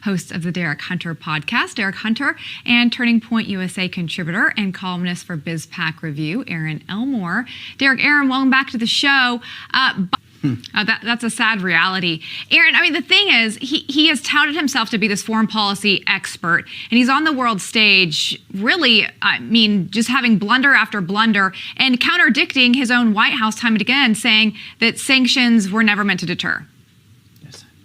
host of the Derek Hunter podcast. Derek Hunter and Turning Point USA contributor and columnist for BizPac Review, Erin Elmore. Derek, Erin, welcome back to the show. That's a sad reality. Erin, I mean, the thing is, he has touted himself to be this foreign policy expert, and he's on the world stage, really, I mean, just having blunder after blunder and contradicting his own White House time and again, saying that sanctions were never meant to deter.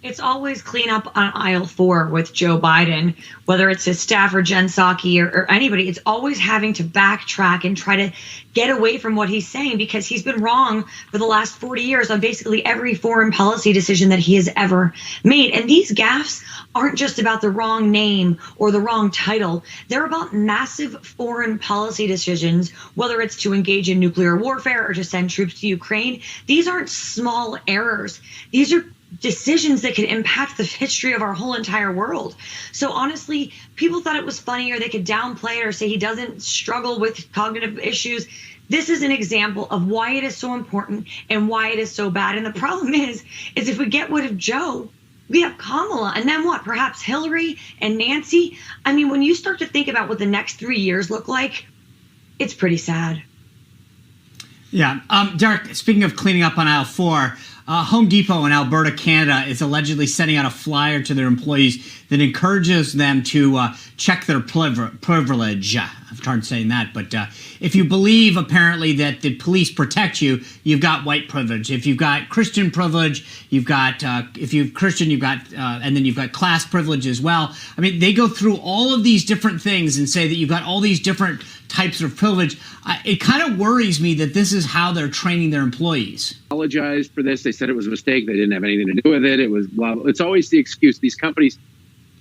It's always clean up on aisle 4 with Joe Biden, whether it's his staff or Jen Psaki or anybody. It's always having to backtrack and try to get away from what he's saying, because he's been wrong for the last 40 years on basically every foreign policy decision that he has ever made. And these gaffes aren't just about the wrong name or the wrong title. They're about massive foreign policy decisions, whether it's to engage in nuclear warfare or to send troops to Ukraine. These aren't small errors. These are decisions that could impact the history of our whole entire world. So honestly, people thought it was funny, or they could downplay it or say he doesn't struggle with cognitive issues. This is an example of why it is so important and why it is so bad. And the problem is if we get rid of Joe, we have Kamala, and then what? Perhaps Hillary and Nancy. I mean, when you start to think about what the next 3 years look like, it's pretty sad. Yeah. Derek, speaking of cleaning up on aisle 4, Home Depot in Alberta, Canada is allegedly sending out a flyer to their employees that encourages them to check their privilege. I'm hard saying that, but if you believe apparently that the police protect you, you've got white privilege. If you've got Christian privilege, you've got, if you're Christian, you've got, and then you've got class privilege as well. I mean, they go through all of these different things and say that you've got all these different types of privilege. It kind of worries me that this is how they're training their employees. Apologized for this. They said it was a mistake. They didn't have anything to do with it. It was blah, blah. It's always the excuse. These companies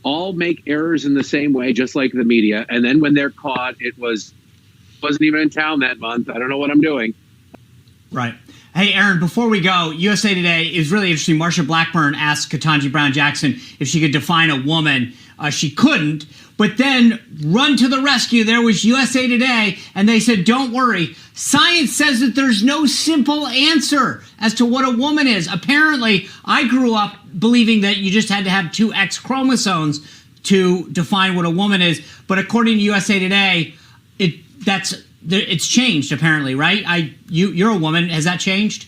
all make errors in the same way, just like the media. And then when they're caught, wasn't even in town that month. I don't know what I'm doing. Right. Hey, Erin, before we go, USA Today is really interesting. Marsha Blackburn asked Ketanji Brown Jackson if she could define a woman. She couldn't, but then run to the rescue. There was USA Today, and they said, don't worry. Science says that there's no simple answer as to what a woman is. Apparently, I grew up believing that you just had to have 2 X chromosomes to define what a woman is. But according to USA Today, it's changed, apparently, right? You're a woman. Has that changed?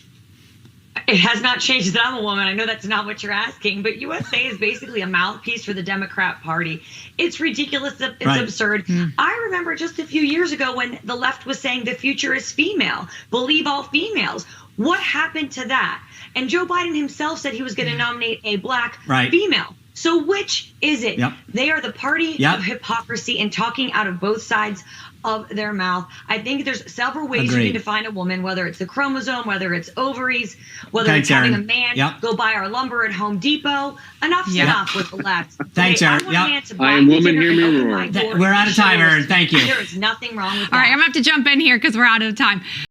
It has not changed that I'm a woman. I know that's not what you're asking, but USA is basically a mouthpiece for the Democrat Party. It's ridiculous. It's absurd. I remember just a few years ago when the left was saying the future is female, believe all females. What happened to that? And Joe Biden himself said he was going to nominate a black female. So which is it? They are the party of hypocrisy and talking out of both sides of their mouth. I think there's several ways you can define a woman, whether it's the chromosome, whether it's ovaries, whether it's having a man go buy our lumber at Home Depot. Enough's enough with the left. Thanks, Erin. I am woman, hear me roar. We're out of time, Erin. Thank you. There is nothing wrong with that. All right, I'm going to have to jump in here because we're out of time.